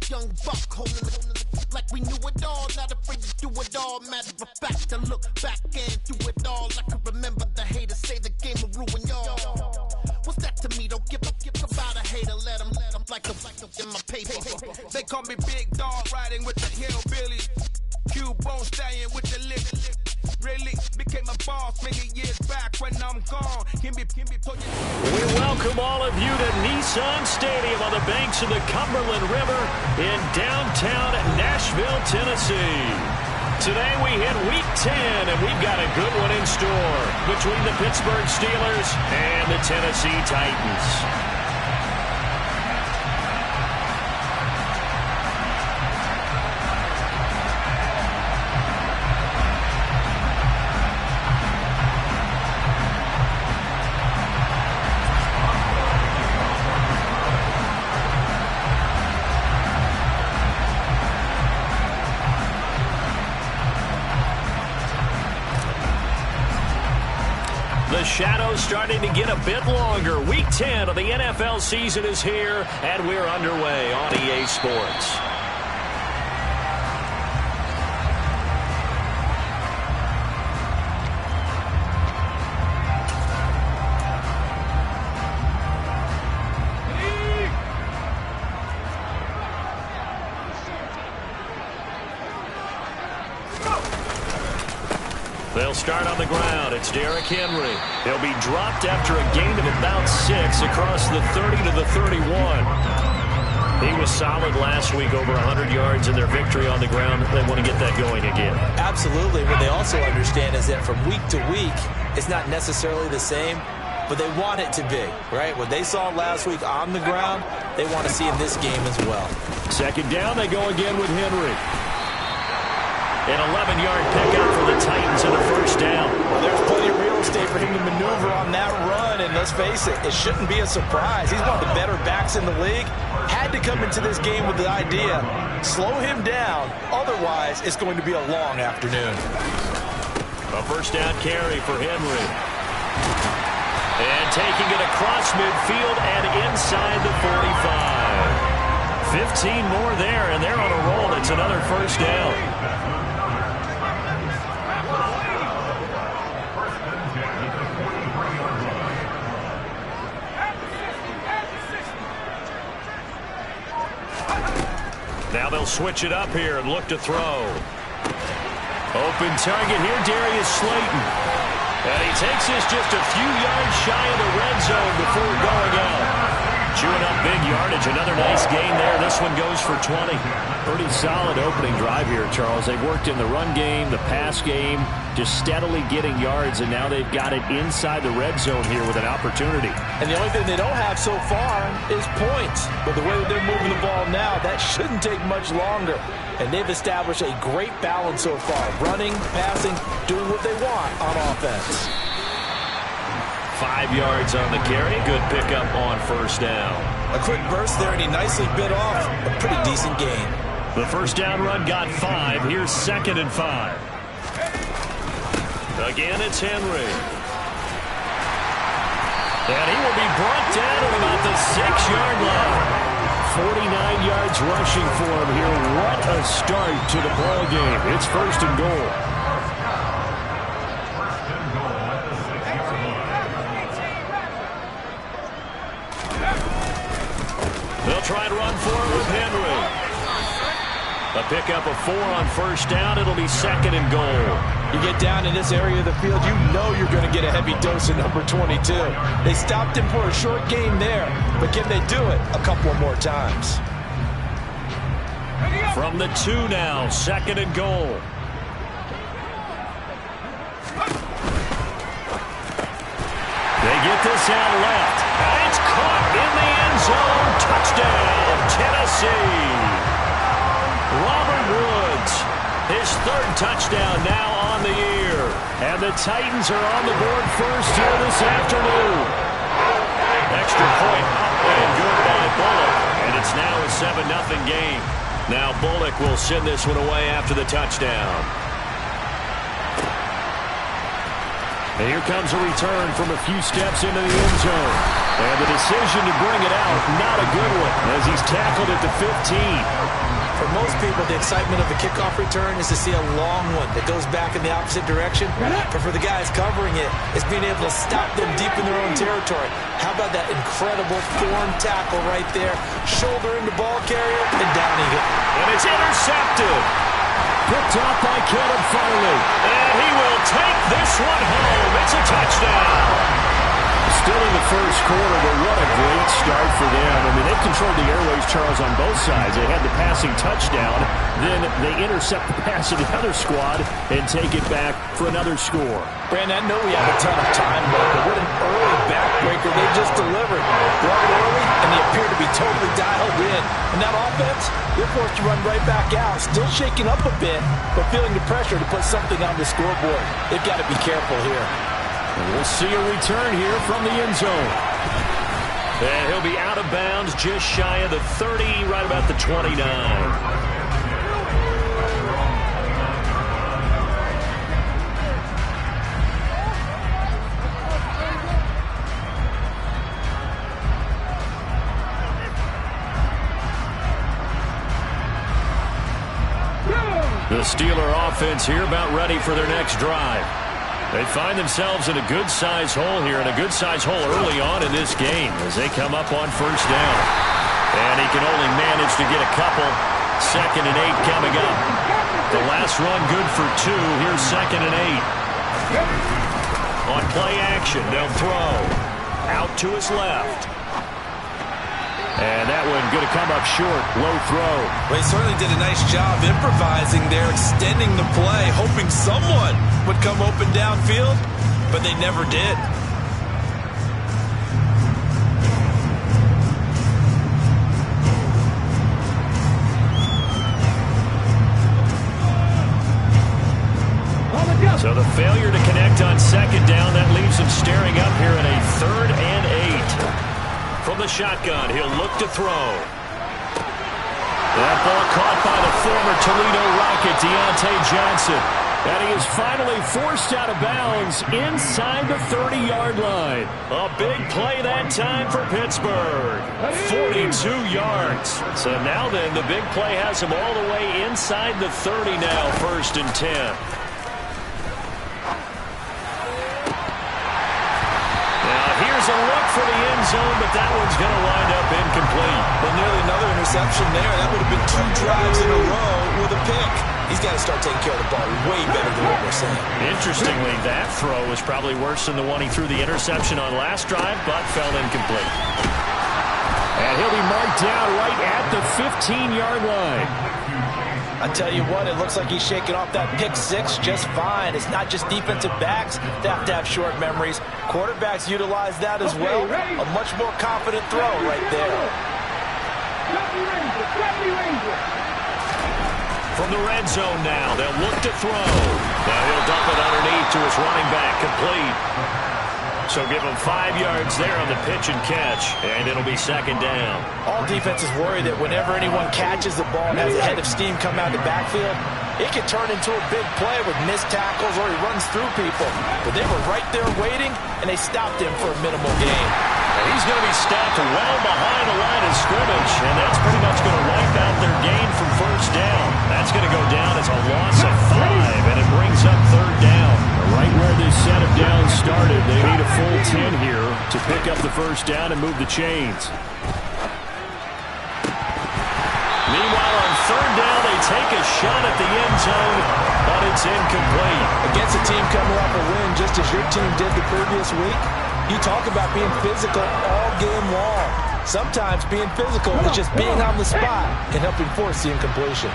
Young buck holding it like we knew it all. Not afraid to do it all. Matter of fact, to look back and do it all. I can remember the haters say the game will ruin y'all. What's that to me? Don't give about a hater. Let them like a in my paper. They call me Big Dog, riding with the hillbilly. Cubone staying with the lip. Really became a boss many years back when I'm gone. We welcome all of you to Nissan Stadium on the banks of the Cumberland River in downtown Nashville, Tennessee. Today we hit Week 10, and we've got a good one in store between the Pittsburgh Steelers and the Tennessee Titans. The shadow's starting to get a bit longer. Week 10 of the NFL season is here, and we're underway on EA Sports. They'll start on the ground. It's Derrick Henry. He'll be dropped after a gain of about 6 across the 30 to the 31. He was solid last week, over 100 yards in their victory on the ground. They want to get that going again. Absolutely. What they also understand is that from week to week, it's not necessarily the same, but they want it to be, right? What they saw last week on the ground, they want to see in this game as well. Second down, they go again with Henry. An 11-yard pickup for the Titans and a first down. Well, there's plenty of real estate for him to maneuver on that run, and let's face it, it shouldn't be a surprise. He's one of the better backs in the league. Had to come into this game with the idea, slow him down, otherwise it's going to be a long afternoon. A first down carry for Henry. And taking it across midfield and inside the 45. 15 more there, and they're on a roll. It's another first down. Now they'll switch it up here and look to throw. Open target here, Darius Slayton. And he takes this just a few yards shy of the red zone before going out. Chewing up big yardage. Another nice gain there. This one goes for 20. Pretty solid opening drive here, Charles. They worked in the run game, the pass game, just steadily getting yards, and now they've got it inside the red zone here with an opportunity. And the only thing they don't have so far is points. But the way that they're moving the ball now, that shouldn't take much longer. And they've established a great balance so far. Running, passing, doing what they want on offense. 5 yards on the carry. Good pickup on first down. A quick burst there, and he nicely bit off a pretty decent gain. The first down run got 5. Here's 2nd and 5. Again, it's Henry. And he will be brought down at about the 6-yard line. 49 yards rushing for him here. What a start to the ball game. It's 1st and goal. They'll try and run for it with Henry. A pickup of 4 on first down. It'll be 2nd and goal. You get down in this area of the field, you know you're going to get a heavy dose of number 22. They stopped him for a short game there, but can they do it a couple more times? From the 2 now, 2nd and goal. They get this out left. And it's caught in the end zone. Touchdown, Tennessee. Robert Woods, his 3rd touchdown now on the year. And the Titans are on the board first here this afternoon. Extra point up and good by Bullock. And it's now a 7-0 game. Now Bullock will send this one away after the touchdown. And here comes a return from a few steps into the end zone. And the decision to bring it out, not a good one, as he's tackled at the 15. For most people, the excitement of the kickoff return is to see a long one that goes back in the opposite direction. But for the guys covering it, it's being able to stop them deep in their own territory. How about that incredible form tackle right there? Shoulder into ball carrier, and down he goes. And it's intercepted. Picked off by Caleb Farley. And he will take this one home. It's a touchdown. Still in the first quarter, but what a great start for them. I mean, they've controlled the airways, Charles, on both sides. They had the passing touchdown. Then they intercept the pass of the other squad and take it back for another score. Brandon, I know we have a ton of time left, but what an early backbreaker they just delivered. They're up early, and they appear to be totally dialed in. And that offense, they're forced to run right back out, still shaking up a bit, but feeling the pressure to put something on the scoreboard. They've got to be careful here. And we'll see a return here from the end zone. And he'll be out of bounds just shy of the 30, right about the 29. The Steeler offense here about ready for their next drive. They find themselves in a good-sized hole here, and a good-sized hole early on in this game as they come up on first down. And he can only manage to get a couple. 2nd and 8 coming up. The last run good for 2. Here's 2nd and 8. On play action, they'll throw. Out to his left. And that one going to come up short. Low throw. Well, he certainly did a nice job improvising there, extending the play, hoping someone would come open downfield, but they never did. So the failure to connect on 2nd down, that leaves him staring up here at a 3rd and 8. From the shotgun, he'll look to throw. That ball caught by the former Toledo Rocket, Deontay Johnson. And he is finally forced out of bounds inside the 30-yard line. A big play that time for Pittsburgh. 42 yards. So now then, the big play has him all the way inside the 30 now, 1st and 10. A look for the end zone, but that one's going to wind up incomplete. Well, nearly another interception there. That would have been 2 drives in a row with a pick. He's got to start taking care of the ball way better than what we're saying. Interestingly, that throw was probably worse than the one he threw the interception on last drive, but fell incomplete. And he'll be marked down right at the 15-yard line. I tell you what, it looks like he's shaking off that pick 6 just fine. It's not just defensive backs that have to have short memories. Quarterbacks utilize that as well. A much more confident throw right there. From the red zone now, they'll look to throw. Now he'll dump it underneath to his running back, complete. So give him 5 yards there on the pitch and catch, and it'll be 2nd down. All defenses worry that whenever anyone catches the ball and has a head of steam come out of the backfield, it can turn into a big play with missed tackles or he runs through people. But they were right there waiting, and they stopped him for a minimal gain. And he's going to be stopped well behind the line of scrimmage, and that's pretty much going to wipe out their gain from first down. That's going to go down as a loss of 5, and it brings up 3rd down. Right where this set of downs started, they need a full 10 here to pick up the first down and move the chains. Meanwhile, on 3rd down, they take a shot at the end zone, but it's incomplete. Against a team coming off a win just as your team did the previous week, you talk about being physical all game long. Sometimes being physical is just being on the spot and helping force the incompletion.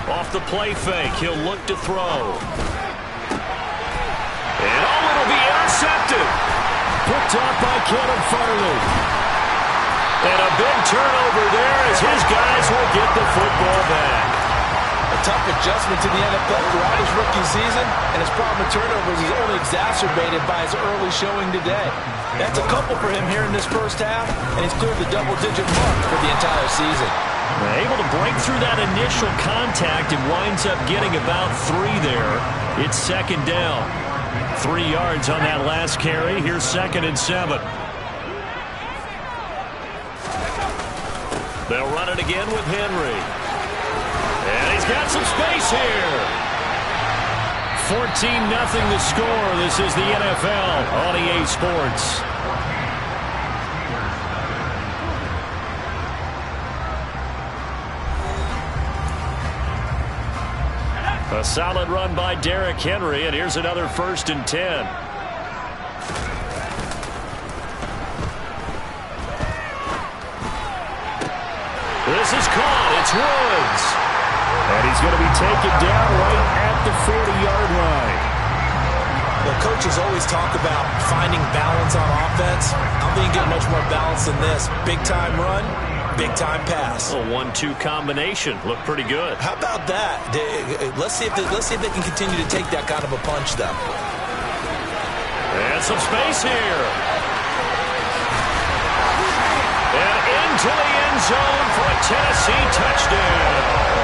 Off the play fake, he'll look to throw. And it'll be intercepted. Picked off by Caleb Farley. And a big turnover there as his guys will get the football back. A tough adjustment to the NFL throughout his rookie season, and his problem with turnovers is only exacerbated by his early showing today. That's a couple for him here in this first half, and he's cleared the double-digit mark for the entire season. Able to break through that initial contact and winds up getting about 3 there. It's 2nd down. 3 yards on that last carry. Here's 2nd and 7. They'll run it again with Henry. And he's got some space here. 14-0 the score. This is the NFL on EA Sports. A solid run by Derrick Henry, and here's another 1st and 10. This is caught. It's Woods. And he's going to be taken down right at the 40-yard line. Well, coaches always talk about finding balance on offense. I don't think you get much more balance than this. Big-time run, big-time pass. A 1-2 combination. Looked pretty good. How about that? Let's see if they can continue to take that kind of a punch, though. And some space here. And into the end zone for a Tennessee touchdown.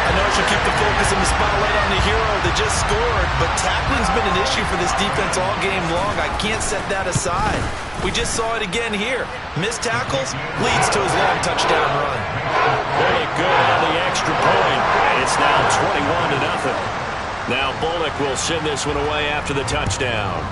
I know I should keep the focus and the spotlight on the hero that just scored, but tackling's been an issue for this defense all game long. I can't set that aside. We just saw it again here. Missed tackles leads to his long touchdown run. Really good on the extra point. And it's now 21-0. Now Bullock will send this one away after the touchdown.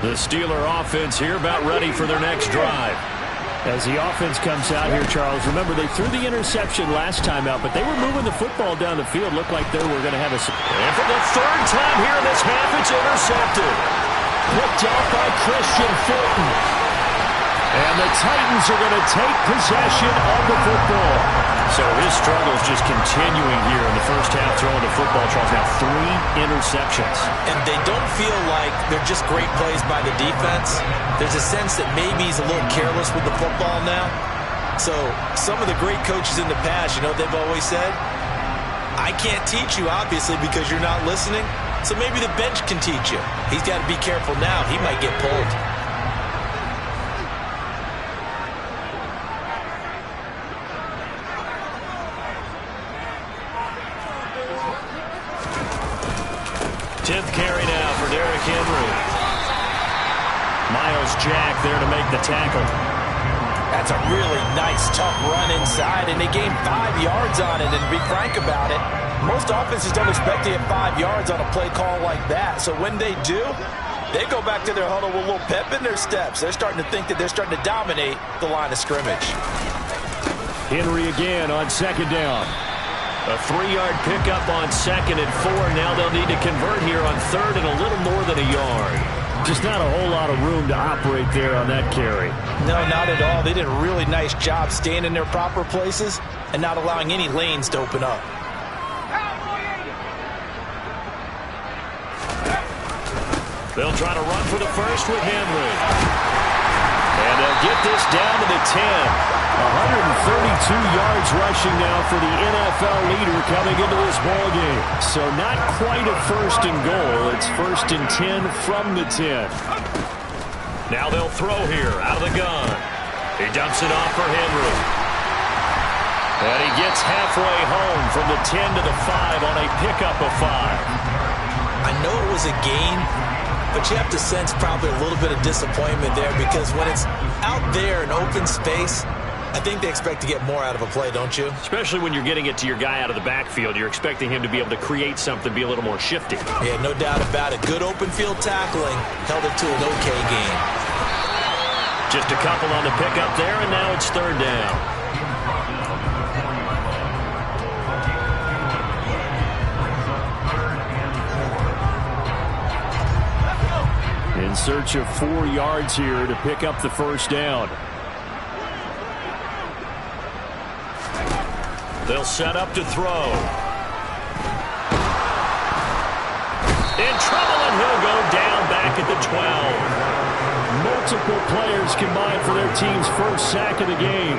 The Steeler offense here about ready for their next drive. As the offense comes out here, Charles, remember they threw the interception last time out, but they were moving the football down the field. Looked like they were going to have a... And for the 3rd time here in this half, it's intercepted. Picked off by Christian Fulton. And the Titans are going to take possession of the football. So his struggles just continuing here in the first half throwing the football. Charles, now 3 interceptions. And they don't feel like they're just great plays by the defense. There's a sense that maybe he's a little careless with the football now. So some of the great coaches in the past, you know, they've always said, I can't teach you, obviously, because you're not listening. So maybe the bench can teach you. He's got to be careful now. He might get pulled. Carry now for Derrick Henry. Miles Jack there to make the tackle. That's a really nice, tough run inside, and they gained 5 yards on it. And to be frank about it, most offenses don't expect to get 5 yards on a play call like that. So when they do, they go back to their huddle with a little pep in their steps. They're starting to think that they're starting to dominate the line of scrimmage. Henry again on 2nd down. A 3-yard pickup on 2nd and 4. Now they'll need to convert here on 3rd and a little more than a yard. Just not a whole lot of room to operate there on that carry. No, not at all. They did a really nice job staying in their proper places and not allowing any lanes to open up. They'll try to run for the first with Henry. And they'll get this down to the 10. 132 yards rushing now for the NFL leader coming into this ballgame. So not quite a 1st and goal. It's 1st and 10 from the 10. Now they'll throw here out of the gun. He dumps it off for Henry. And he gets halfway home from the 10 to the 5 on a pickup of 5. I know it was a gain, but you have to sense probably a little bit of disappointment there because when it's out there in open space, I think they expect to get more out of a play, don't you? Especially when you're getting it to your guy out of the backfield. You're expecting him to be able to create something, be a little more shifty. Yeah, no doubt about it. Good open field tackling held it to an okay game. Just a couple on the pickup there, and now it's 3rd down. In search of 4 yards here to pick up the 1st down. They'll set up to throw. In trouble, and he'll go down back at the 12. Multiple players combined for their team's 1st sack of the game.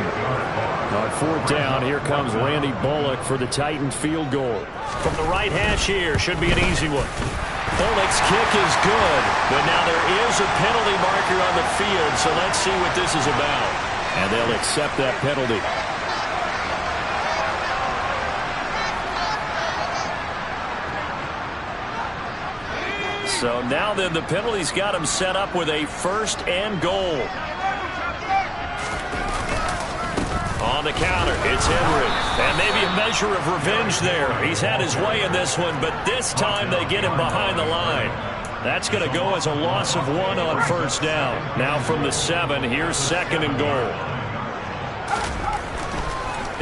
On 4th down, here comes Randy Bullock for the Titans field goal. From the right hash here, should be an easy one. Oleg's kick is good, but now there is a penalty marker on the field, so let's see what this is about. And they'll accept that penalty. So now then the penalty's got him set up with a 1st and goal. On the counter, it's Henry. And maybe a measure of revenge there. He's had his way in this one, but this time they get him behind the line. That's going to go as a loss of 1 on 1st down. Now from the 7, here's 2nd and goal.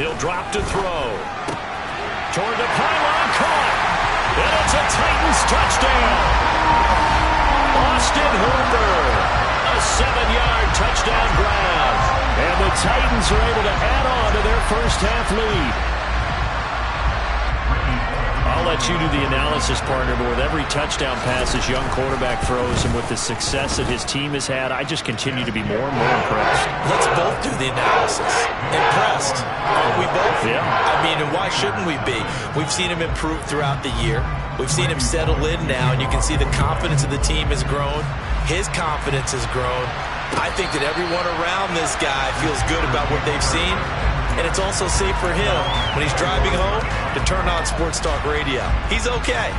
He'll drop to throw. Toward the pylon, caught. And it's a Titans touchdown. Austin Hooper, a 7-yard touchdown grab. And the Titans are able to add on to their first-half lead. I'll let you do the analysis, partner, but with every touchdown pass his young quarterback throws and with the success that his team has had, I just continue to be more and more impressed. Let's both do the analysis. Impressed. Aren't we both? Yeah. I mean, and why shouldn't we be? We've seen him improve throughout the year. We've seen him settle in now, and you can see the confidence of the team has grown. His confidence has grown. I think that everyone around this guy feels good about what they've seen, and it's also safe for him when he's driving home to turn on Sports Talk Radio. He's okay.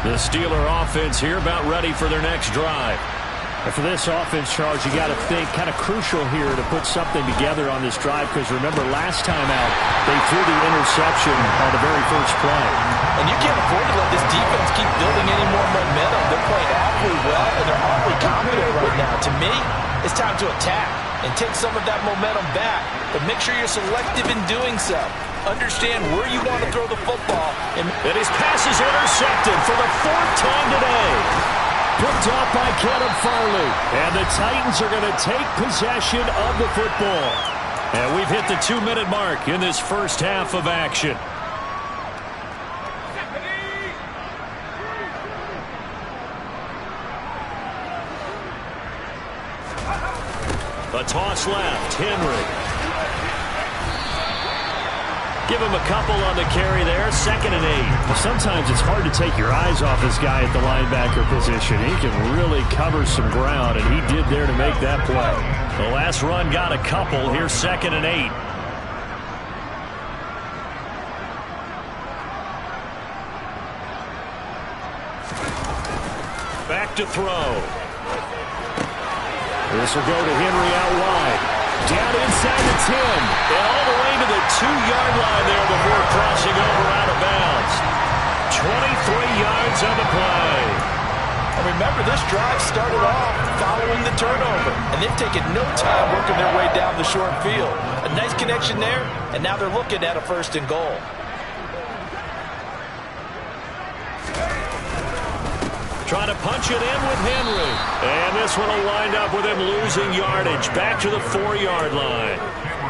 The Steeler offense here about ready for their next drive. And for this offense, Charles, you got to think kind of crucial here to put something together on this drive, because remember last time out they threw the interception on the very first play. And you can't afford to let this defense keep building any more momentum. They're playing awfully well, and they're awfully confident right now. To me, it's time to attack and take some of that momentum back, but make sure you're selective in doing so. Understand where you want to throw the football. And his pass is intercepted for the 4th time today. Picked off by Caleb Farley. And the Titans are going to take possession of the football. And we've hit the 2-minute mark in this first half of action. A toss left, Henry. Give him a couple on the carry there, 2nd and 8. Sometimes it's hard to take your eyes off this guy at the linebacker position. He can really cover some ground, and he did there to make that play. The last run got a couple. Here's 2nd and 8. Back to throw. This will go to Henry out wide. Down inside the 10. And all the way to the 2-yard line there before crossing over out of bounds. 23 yards on the play. And remember, this drive started off following the turnover. And they've taken no time working their way down the short field. A nice connection there, and now they're looking at a 1st and goal. Trying to punch it in with Henry. And this one will wind up with him losing yardage. Back to the 4-yard line.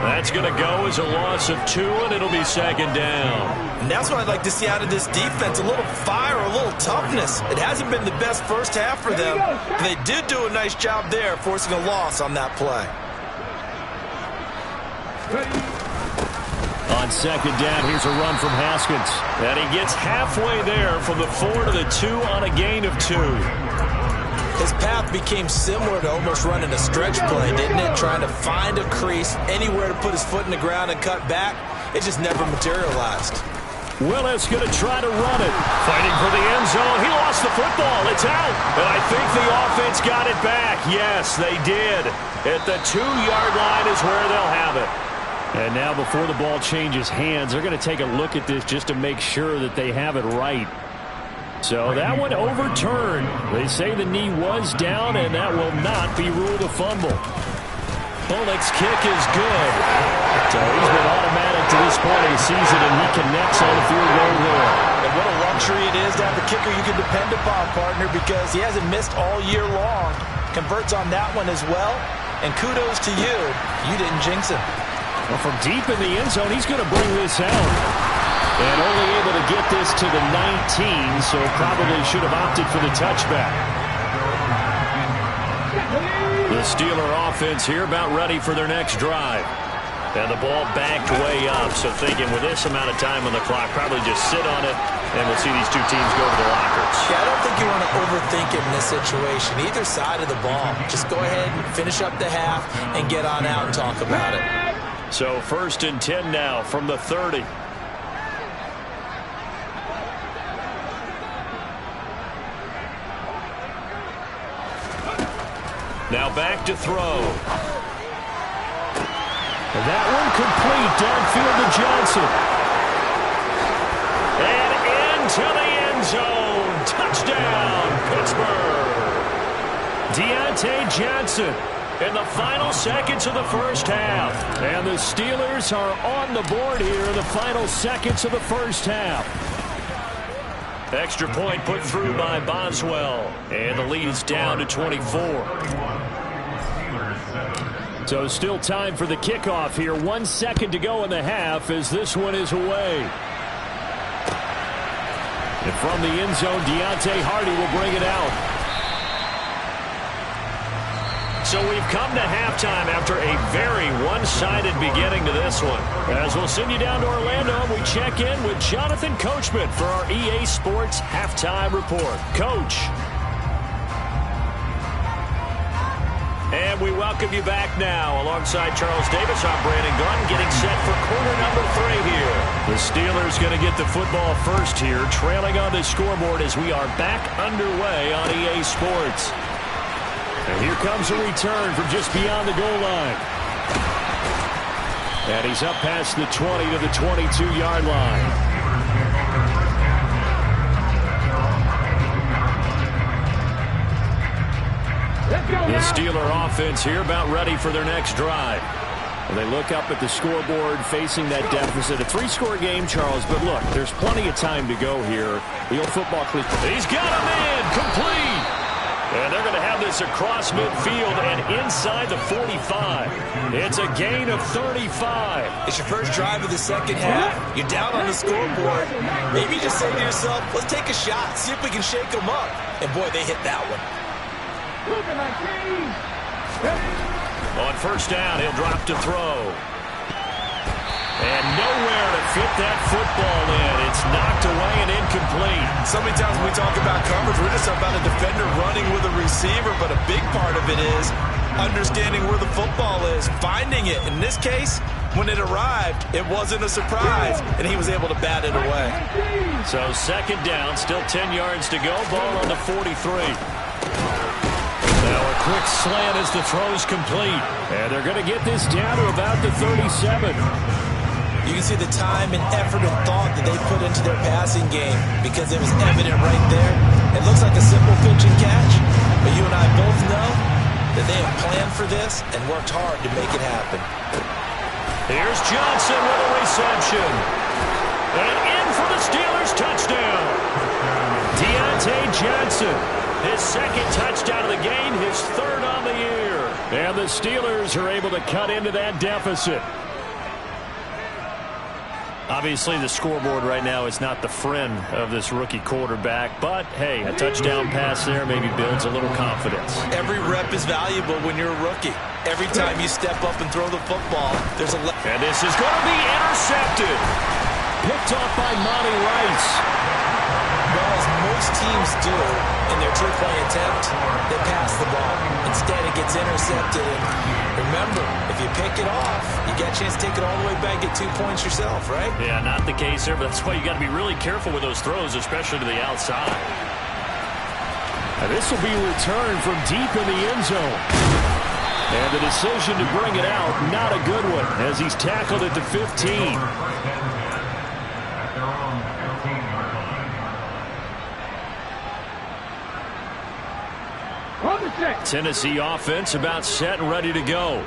That's going to go as a loss of 2, and it'll be 2nd down. And that's what I'd like to see out of this defense. A little fire, a little toughness. It hasn't been the best first half for them. But they did do a nice job there, forcing a loss on that play. On 2nd down, here's a run from Haskins. And he gets halfway there from the 4 to the 2 on a gain of 2. His path became similar to almost running a stretch play, didn't it? Trying to find a crease, anywhere to put his foot in the ground and cut back. It just never materialized. Willis going to try to run it. Fighting for the end zone. He lost the football. It's out. And I think the offense got it back. Yes, they did. At the 2-yard line is where they'll have it. And now before the ball changes hands, they're going to take a look at this just to make sure that they have it right. So that one overturned. They say the knee was down, and that will not be ruled a fumble. Oleg's kick is good. So he's been automatic to this point of the season, and he connects on the field goal there. And what a luxury it is to have a kicker you can depend upon, partner, because he hasn't missed all year long. Converts on that one as well. And kudos to you. You didn't jinx him. Well, from deep in the end zone, he's going to bring this out. And only able to get this to the 19, so probably should have opted for the touchback. The Steeler offense here about ready for their next drive. And the ball backed way up, so thinking with this amount of time on the clock, probably just sit on it, and we'll see these two teams go to the lockers. Yeah, I don't think you want to overthink it in this situation, either side of the ball. Just go ahead and finish up the half and get on out and talk about it. So 1st and 10 now from the 30. Now back to throw. And that one complete downfield to Johnson. And into the end zone. Touchdown, Pittsburgh. Deontay Johnson in the final seconds of the first half. And the Steelers are on the board here in the final seconds of the first half. Extra point put through by Boswell. And the lead is down to 24. So still time for the kickoff here. 1 second to go in the half as this one is away. And from the end zone, Deontay Hardy will bring it out. So we've come to halftime after a very one-sided beginning to this one. As we'll send you down to Orlando, we check in with Jonathan Coachman for our EA Sports Halftime Report. Coach. And we welcome you back now. Alongside Charles Davis, I'm Brandon Gunn, getting set for quarter number 3 here. The Steelers going to get the football first here, trailing on the scoreboard as we are back underway on EA Sports. And here comes a return from just beyond the goal line. And he's up past the 20 to the 22-yard line. The Steeler offense here about ready for their next drive. And they look up at the scoreboard facing that deficit. A 3-score game, Charles, but look, there's plenty of time to go here. The old football clip. He's got him in, complete. And they're going to have this across midfield and inside the 45. It's a gain of 35. It's your first drive of the second half. You're down on the scoreboard. Maybe you just say to yourself, let's take a shot, see if we can shake them up. And boy, they hit that one. On first down, he'll drop to throw. And nowhere to fit that football in. It's knocked away and incomplete. So many times when we talk about coverage, we're just about a defender running with a receiver, but a big part of it is understanding where the football is, finding it. In this case, when it arrived, it wasn't a surprise, and he was able to bat it away. So second down, still 10 yards to go. Ball on the 43. Now a quick slant as the throw's complete. And they're going to get this down to about the 37. You can see the time and effort and thought that they put into their passing game because it was evident right there. It looks like a simple pitch and catch, but you and I both know that they have planned for this and worked hard to make it happen. Here's Johnson with a reception. And in for the Steelers touchdown. Deontay Johnson. His second touchdown of the game, his third on the year. And the Steelers are able to cut into that deficit. Obviously, the scoreboard right now is not the friend of this rookie quarterback. But, hey, a touchdown pass there maybe builds a little confidence. Every rep is valuable when you're a rookie. Every time you step up and throw the football, there's a... And this is going to be intercepted. Picked off by Monty Rice. Well, as most teams do in their two-play attempt, they pass the ball. Instead, it gets intercepted. And remember, if you pick it off, you get a chance to take it all the way back, get 2 points yourself, right? Yeah, not the case there, but that's why you got to be really careful with those throws, especially to the outside. And this will be returned from deep in the end zone. And the decision to bring it out, not a good one, as he's tackled at the 15. Tennessee offense about set and ready to go.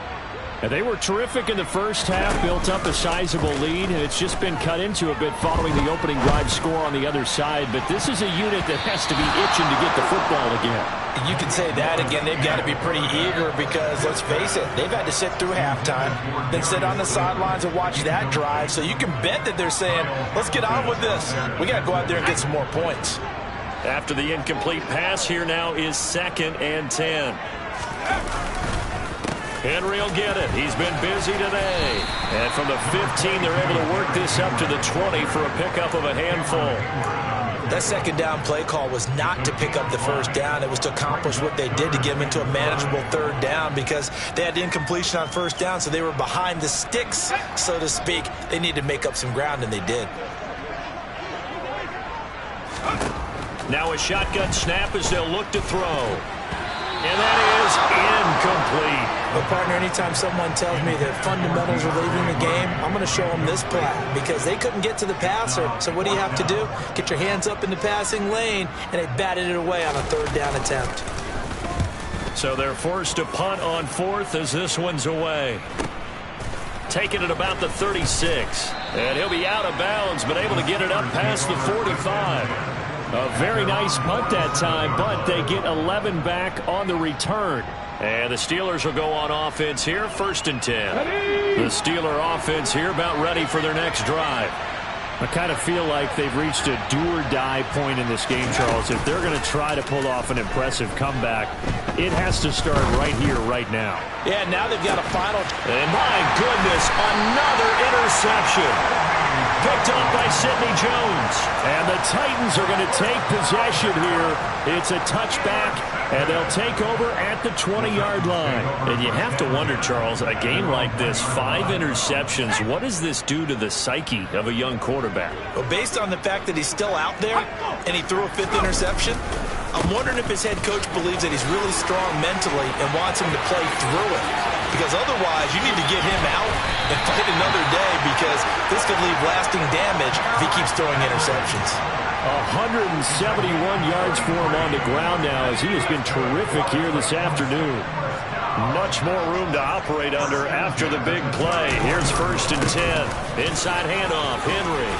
And they were terrific in the first half, built up a sizable lead, and it's just been cut into a bit following the opening drive score on the other side. But this is a unit that has to be itching to get the football again. You can say that again. They've got to be pretty eager because, let's face it, they've had to sit through halftime, then sit on the sidelines and watch that drive. So you can bet that they're saying, let's get on with this. We got to go out there and get some more points. After the incomplete pass, here now is 2nd and 10. Henry will get it. He's been busy today. And from the 15, they're able to work this up to the 20 for a pickup of a handful. That second down play call was not to pick up the first down. It was to accomplish what they did to get them into a manageable third down because they had incompletion on first down, so they were behind the sticks, so to speak. They needed to make up some ground, and they did. Now a shotgun snap as they'll look to throw. And that is incomplete. But, partner, anytime someone tells me that fundamentals are leaving the game, I'm going to show them this play because they couldn't get to the passer. So what do you have to do? Get your hands up in the passing lane, and they batted it away on a third down attempt. So they're forced to punt on fourth as this one's away. Taking it about the 36. And he'll be out of bounds, but able to get it up past the 45. A very nice punt that time, but they get 11 back on the return. And the Steelers will go on offense here, 1st and 10. The Steeler offense here about ready for their next drive. I kind of feel like they've reached a do-or-die point in this game, Charles. If they're going to try to pull off an impressive comeback, it has to start right here, right now. Yeah, now they've got a final. And my goodness, another interception. Picked up by Sidney Jones. And the Titans are going to take possession here. It's a touchback, and they'll take over at the 20-yard line. And you have to wonder, Charles, a game like this, 5 interceptions, what does this do to the psyche of a young quarterback? Well, based on the fact that he's still out there and he threw a 5th interception, I'm wondering if his head coach believes that he's really strong mentally and wants him to play through it. Because otherwise, you need to get him out and fight another day because this could leave lasting damage if he keeps throwing interceptions. 171 yards for him on the ground now as he has been terrific here this afternoon. Much more room to operate under after the big play. Here's 1st and 10. Inside handoff, Henry.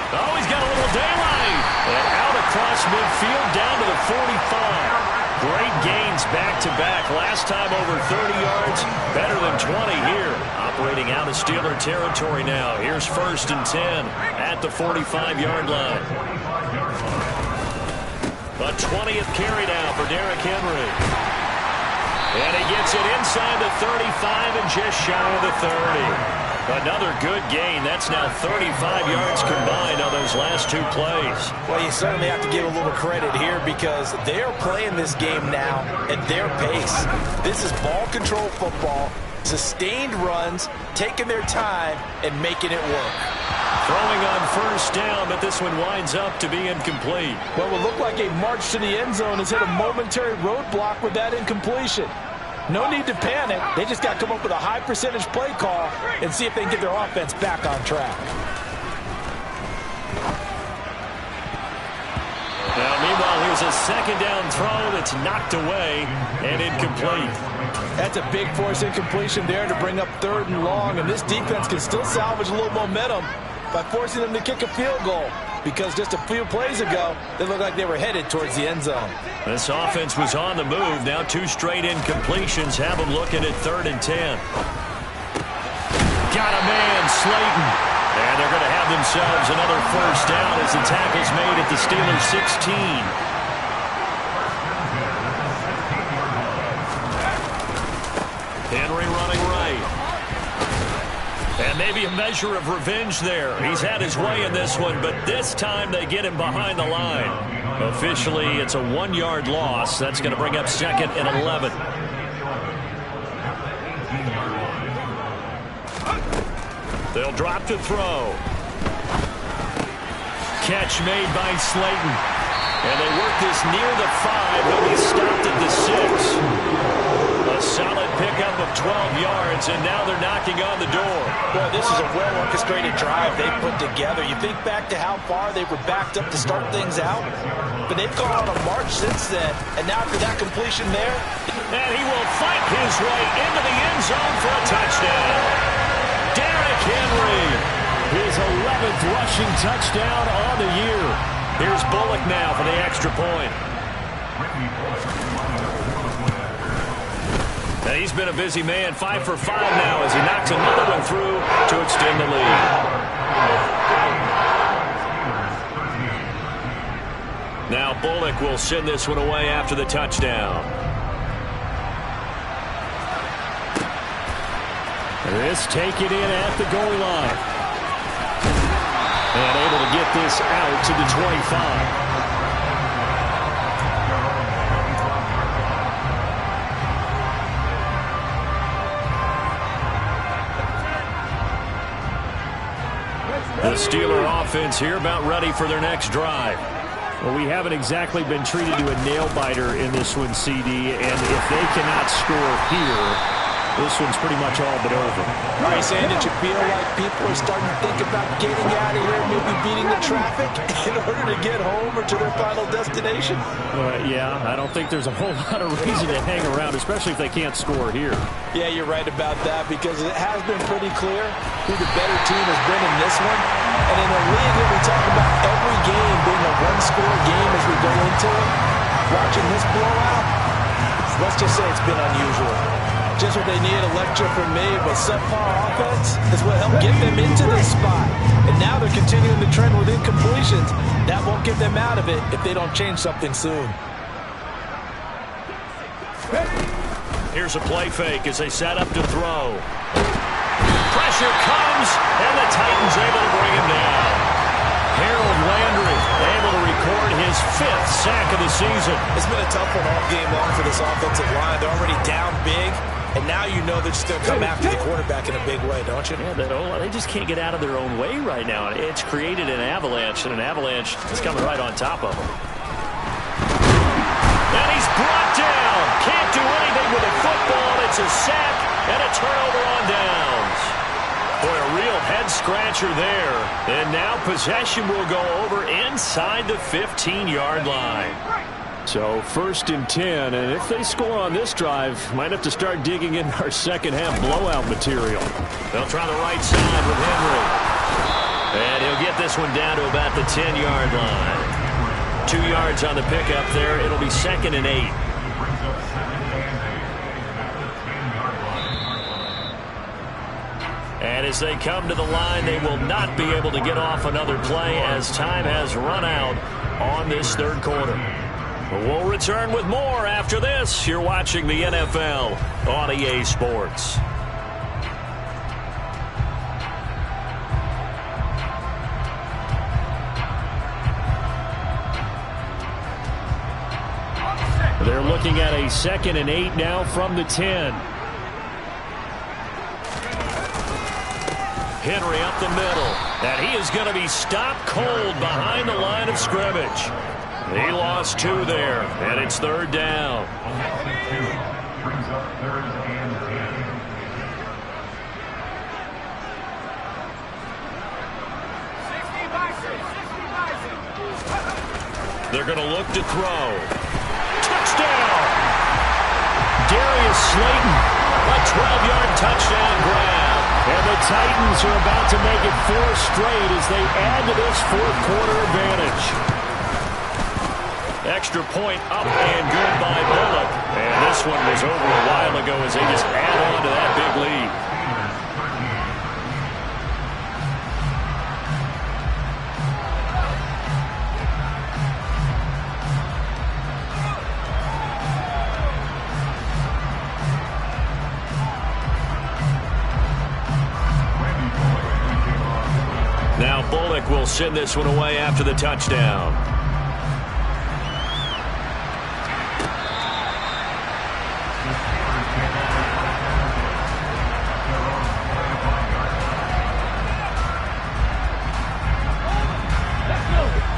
Oh, he's got a little daylight. And out across midfield down to the 45. Great gains back-to-back. Last time over 30 yards, better than 20 here. Operating out of Steeler territory now. Here's 1st and 10 at the 45-yard line. A 20th carry now for Derrick Henry. And he gets it inside the 35 and just shy of the 30. Another good gain. That's now 35 yards combined on those last 2 plays. Well, you certainly have to give a little credit here because they are playing this game now at their pace. This is ball control football, sustained runs, taking their time, and making it work. Throwing on 1st down, but this one winds up to be incomplete. Well, it looked like a march to the end zone has hit a momentary roadblock with that incompletion. No need to panic. They just got to come up with a high percentage play call and see if they can get their offense back on track. Now, meanwhile, here's a 2nd down throw that's knocked away and incomplete. That's a big force incompletion there to bring up 3rd and long, and this defense can still salvage a little momentum by forcing them to kick a field goal. Because just a few plays ago, they looked like they were headed towards the end zone. This offense was on the move. Now 2 straight incompletions have them looking at 3rd and 10. Got a man, Slayton. And they're going to have themselves another 1st down as the tackle's made at the Steelers' 16. Henry running right. And maybe a measure of revenge there. He's had his way in this one, but this time they get him behind the line. Officially, it's a 1-yard loss. That's going to bring up 2nd and 11. They'll drop to throw. Catch made by Slayton. And they work this near the 5. They'll be stopped at the 6. A solid pickup of 12 yards, and now they're knocking on the door. Well, this is a well-orchestrated drive they've put together. You think back to how far they were backed up to start things out, but they've gone on a march since then, and now after that completion there. And he will fight his way into the end zone for a touchdown. Derrick Henry, his 11th rushing touchdown on the year. Here's Bullock now for the extra point. Now he's been a busy man, 5 for 5 now as he knocks another one through to extend the lead. Now Bullock will send this one away after the touchdown. This taken in at the goal line. And able to get this out to the 25. The Steeler offense here about ready for their next drive. Well, we haven't exactly been treated to a nail-biter in this one, CD, and if they cannot score here, this one's pretty much all but over. All right, Sam, did you feel like people are starting to think about getting out of here, maybe beating the traffic in order to get home or to their final destination? Yeah, I don't think there's a whole lot of reason to hang around, especially if they can't score here. Yeah, you're right about that, because it has been pretty clear who the better team has been in this one. And in a league that we talk about every game being a one-score game as we go into it, watching this blowout, let's just say it's been unusual. Just what they need, a lecture from me, but subpar offense is what helped get them into this spot. And now they're continuing the trend with incompletions. That won't get them out of it if they don't change something soon. Here's a play fake as they set up to throw. Pressure comes, and the Titans able to bring him down. Harold Landry able to record his 5th sack of the season. It's been a tough one all game long for this offensive line. They're already down big, and now you know they're just going to come after the quarterback in a big way, don't you? Yeah, they just can't get out of their own way right now. It's created an avalanche, and an avalanche is coming right on top of them. And he's brought down. Can't do anything with a football. It's a sack and a turnover on downs. Boy, a real head-scratcher there. And now possession will go over inside the 15-yard line. So 1st and 10, and if they score on this drive, might have to start digging in our second-half blowout material. They'll try the right side with Henry. And he'll get this one down to about the 10-yard line. 2 yards on the pickup there. It'll be 2nd and 8. And as they come to the line, they will not be able to get off another play as time has run out on this 3rd quarter. We'll return with more after this. You're watching the NFL on EA Sports. They're looking at a 2nd and 8 now from the 10. Henry up the middle, and he is going to be stopped cold behind the line of scrimmage. He lost 2 there, and it's 3rd down. They're going to look to throw. Touchdown! Darius Slayton, a 12-yard touchdown grab. And the Titans are about to make it 4 straight as they add to this 4th quarter advantage. Extra point up and good by Bullock. And this one was over a while ago as they just add on to that big lead. Now Bullock will send this one away after the touchdown.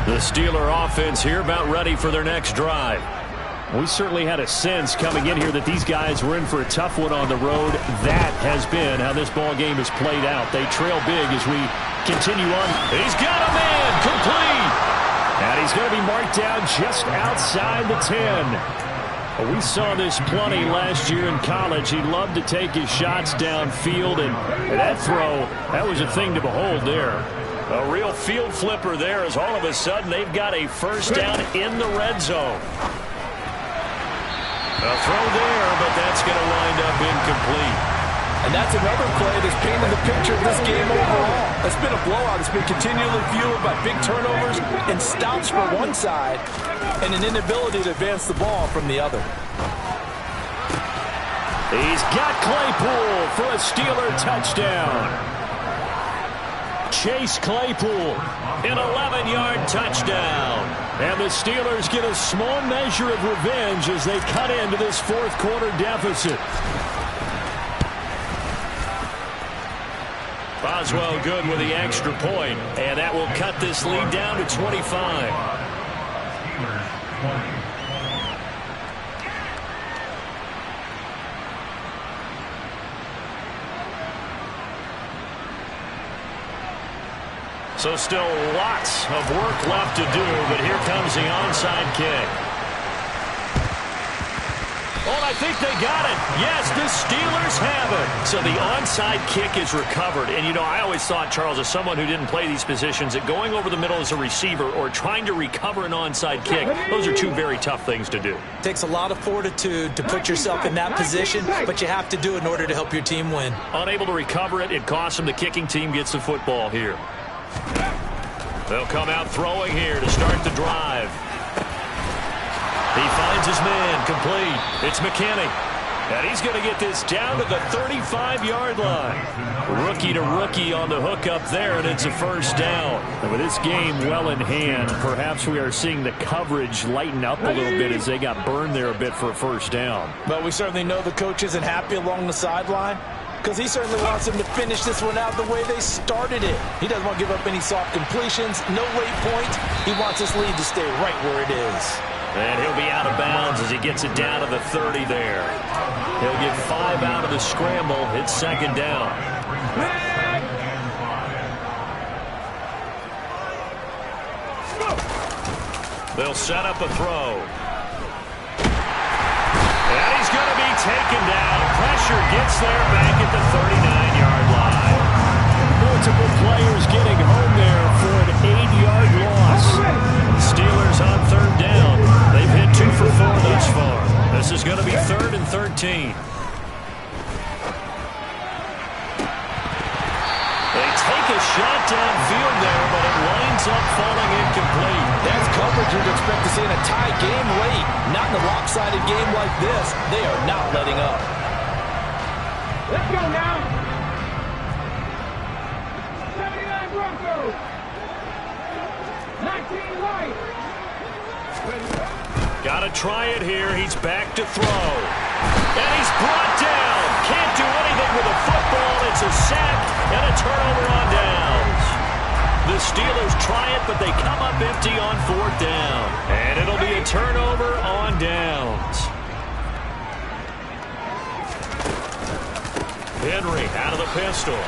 The Steeler offense here about ready for their next drive. We certainly had a sense coming in here that these guys were in for a tough one on the road. That has been how this ball game has played out. They trail big as we continue on. He's got a man complete. And he's going to be marked down just outside the 10. We saw this plenty last year in college. He loved to take his shots downfield, and that throw, that was a thing to behold there. A real field flipper there as all of a sudden they've got a first down in the red zone. A throw there, but that's going to wind up incomplete. And that's another play that's painted the picture of this game overall. It's been a blowout. It's been continually fueled by big turnovers and stops for one side and an inability to advance the ball from the other. He's got Claypool for a Steeler touchdown. Chase Claypool, an 11-yard touchdown. And the Steelers get a small measure of revenge as they cut into this fourth quarter deficit. Boswell good with the extra point, and that will cut this lead down to 25. So still lots of work left to do, but here comes the onside kick. Oh, and I think they got it. Yes, the Steelers have it. So the onside kick is recovered. And, you know, I always thought, Charles, as someone who didn't play these positions, that going over the middle as a receiver or trying to recover an onside kick, those are two very tough things to do. It takes a lot of fortitude to put yourself in that position, but you have to do it in order to help your team win. Unable to recover it, it costs them. The kicking team gets the football here. They'll come out throwing here to start the drive. He finds his man, complete. It's McKinney. And he's going to get this down to the 35-yard line. Rookie to rookie on the hook up there, and it's a first down. And with this game well in hand, perhaps we are seeing the coverage lighten up a little bit as they got burned there a bit for a first down. But we certainly know the coach isn't happy along the sideline, because he certainly wants them to finish this one out the way they started it. He doesn't want to give up any soft completions, no late points. He wants this lead to stay right where it is. And he'll be out of bounds as he gets it down to the 30 there. He'll get 5 out of the scramble. It's second down. They'll set up a throw. And he's going to be taken down. Pressure gets there back at the 39-yard line. Multiple players getting home there for an 8-yard loss. Steelers on third down. They've hit 2 for 4 thus far. This is going to be 3rd and 13. They take a shot downfield there, but it winds up falling incomplete. That's coverage you'd expect to see in a tie game late. Not in a lopsided game like this. They are not letting up. Let's go now. 79 Broncos. 19 white. Got to try it here. He's back to throw. And he's brought down. Can't do anything with a football. It's a sack and a turnover on downs. The Steelers try it, but they come up empty on 4th down. And it'll be a turnover on downs. Henry out of the pistol.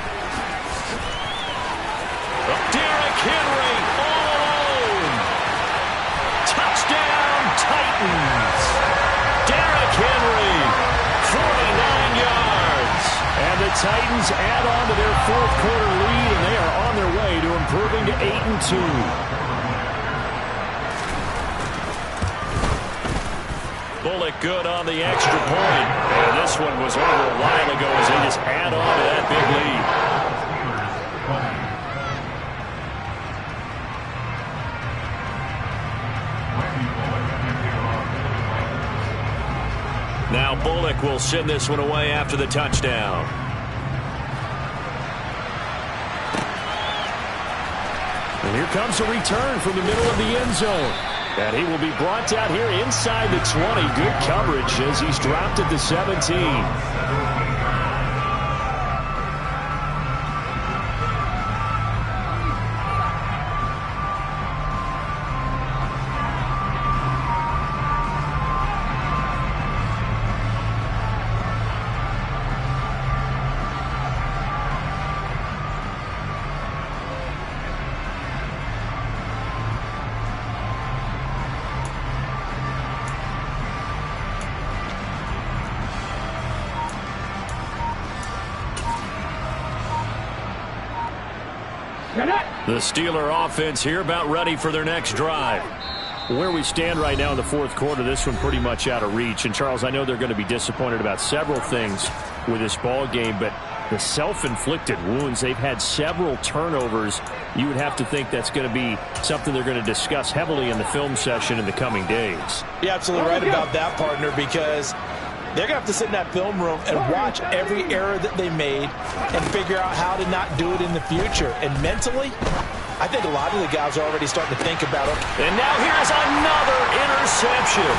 Derrick Henry all alone. Touchdown, Titans. Derrick Henry, 49 yards. And the Titans add on to their 4th quarter lead, and they are on their way to improving to 8-2. Bullock good on the extra point. And this one was over a while ago as they just add on to that big lead. Now Bullock will send this one away after the touchdown. And here comes a return from the middle of the end zone. And he will be brought out here inside the 20. Good coverage as he's dropped at the 17. The Steeler offense here about ready for their next drive. Where we stand right now in the 4th quarter, this one pretty much out of reach. And, Charles, I know they're going to be disappointed about several things with this ball game, but the self-inflicted wounds, they've had several turnovers. You would have to think that's going to be something they're going to discuss heavily in the film session in the coming days. You're absolutely right about that, partner, because They're going to have to sit in that film room and watch every error that they made and figure out how to not do it in the future. And mentally, I think a lot of the guys are already starting to think about it. And now here's another interception.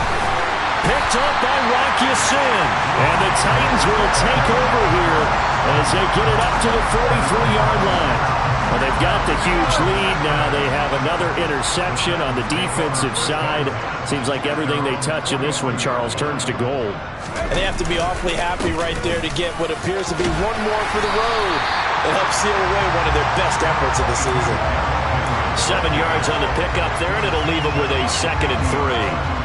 Picked up by Rock Ya-Sin. And the Titans will take over here as they get it up to the 43-yard line. Well, they've got the huge lead. Now they have another interception on the defensive side. Seems like everything they touch in this one, Charles, turns to gold. And they have to be awfully happy right there to get what appears to be one more for the road. It helps seal away one of their best efforts of the season. 7 yards on the pickup there, and it'll leave them with a 2nd and 3.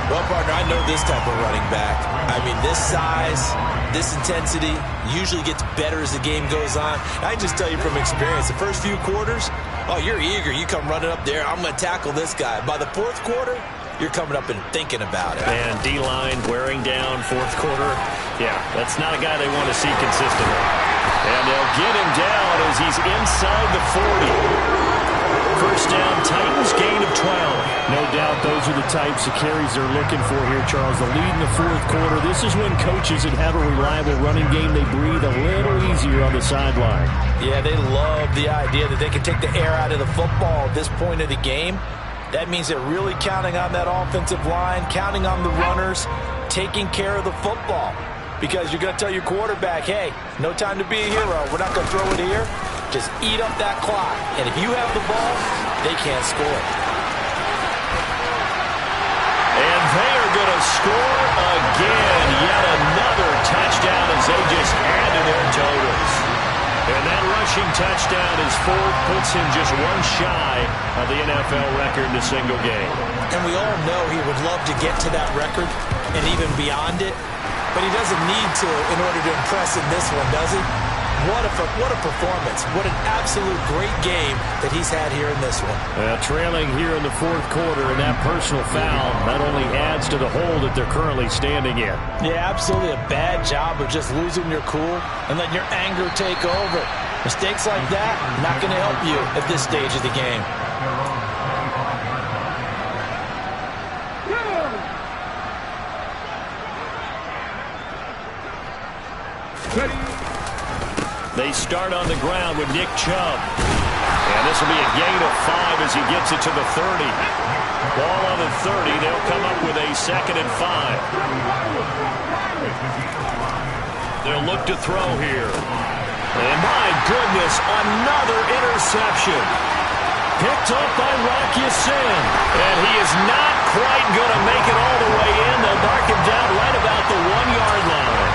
Well, partner, I know this type of running back. I mean, this size, this intensity usually gets better as the game goes on. I can just tell you from experience, the first few quarters, oh, you're eager. You come running up there, I'm going to tackle this guy. By the 4th quarter, you're coming up and thinking about it. And D-line wearing down 4th quarter. Yeah, that's not a guy they want to see consistently. And they'll get him down as he's inside the 40. First down, Titans, gain of 12. No doubt those are the types of carries they're looking for here, Charles. The lead in the 4th quarter. This is when coaches that have a reliable running game, they breathe a little easier on the sideline. Yeah, they love the idea that they can take the air out of the football at this point of the game. That means they're really counting on that offensive line, counting on the runners, taking care of the football. Because you're going to tell your quarterback, hey, no time to be a hero. We're not going to throw it here. Just eat up that clock. And if you have the ball, they can't score. And they are going to score again. Yet another touchdown as they just add to their totals. And that rushing touchdown is 4th, puts him just one shy of the NFL record in a single game. And we all know he would love to get to that record and even beyond it. But he doesn't need to in order to impress in this one, does he? What a performance. What an absolute great game that he's had here in this one. Trailing here in the 4th quarter, and that personal foul not only adds to the hole that they're currently standing in. Yeah, absolutely a bad job of just losing your cool and letting your anger take over. Mistakes like that, not going to help you at this stage of the game. They start on the ground with Nick Chubb. And this will be a gain of 5 as he gets it to the 30. Ball on the 30. They'll come up with a 2nd and 5. They'll look to throw here. And my goodness, another interception. Picked up by Rock Ya-Sin. And he is not quite going to make it all the way in. They'll mark him down right about the 1-yard line.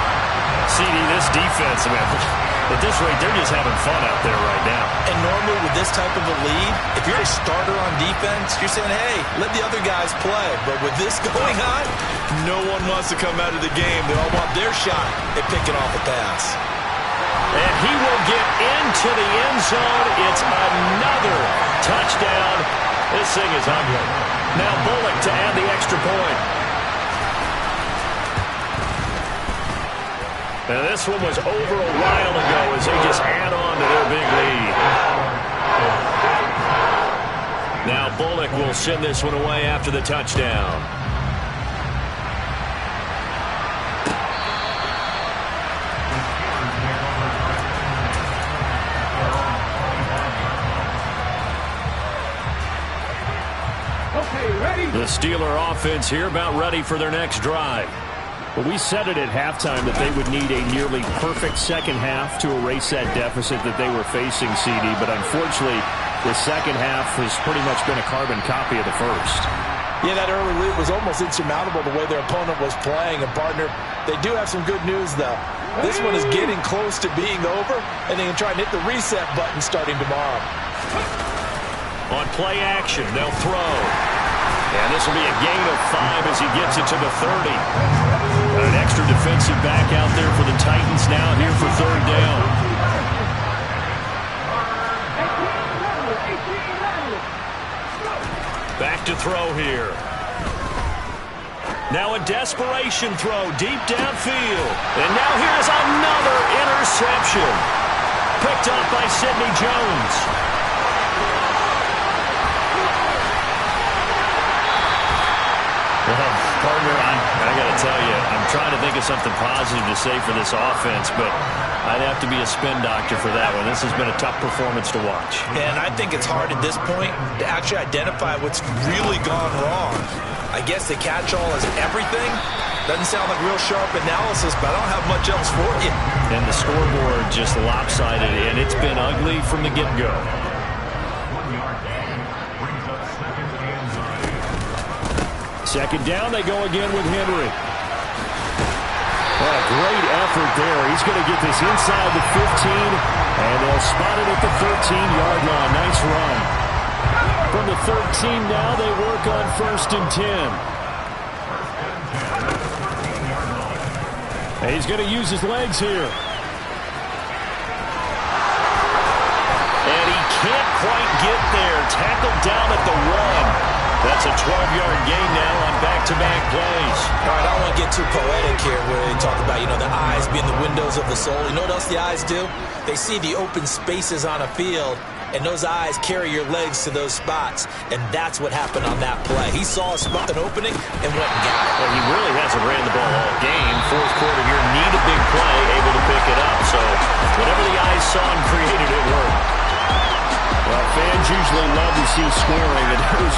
CD, this defense, man, at this rate, they're just having fun out there right now. And normally with this type of a lead, if you're a starter on defense, you're saying, hey, let the other guys play. But with this going on, no one wants to come out of the game. They all want their shot at picking off a pass. And he will get into the end zone. It's another touchdown. This thing is ugly. Now Bullock to add the extra point. And this one was over a while ago as they just add on to their big lead. Now Bullock will send this one away after the touchdown. Okay, ready? The Steeler offense here about ready for their next drive. But we said it at halftime that they would need a nearly perfect second half to erase that deficit that they were facing, CD. But unfortunately, the second half has pretty much been a carbon copy of the first. Yeah, that early lead was almost insurmountable the way their opponent was playing. And, partner, they do have some good news, though. This one is getting close to being over, and they can try and hit the reset button starting tomorrow. On play action, they'll throw. And this will be a gain of 5 as he gets it to the 30. An extra defensive back out there for the Titans now here for 3rd down. Back to throw here. Now a desperation throw deep downfield. And now here's another interception. Picked up by Sidney Jones. Well, partner, I got to tell you, I'm trying to think of something positive to say for this offense, but I'd have to be a spin doctor for that one. This has been a tough performance to watch. And I think it's hard at this point to actually identify what's really gone wrong. I guess the catch-all is everything. Doesn't sound like real sharp analysis, but I don't have much else for you. And the scoreboard just lopsided, and it's been ugly from the get-go. Second down, they go again with Henry. What a great effort there. He's going to get this inside the 15, and they'll spot it at the 13-yard line. Nice run. From the 13 now, they work on 1st and 10. And he's going to use his legs here. And he can't quite get there. Tackled down at the 1. That's a 12-yard gain now on back-to-back plays. All right, I don't want to get too poetic here where they talk about, the eyes being the windows of the soul. You know what else the eyes do? They see the open spaces on a field, and those eyes carry your legs to those spots, and that's what happened on that play. He saw an opening and went and got it. Well, he really hasn't ran the ball all game. Fourth quarter here, need a big play, able to pick it up. So whatever the eyes saw and created, it worked. Well, fans usually love to see scoring, and it was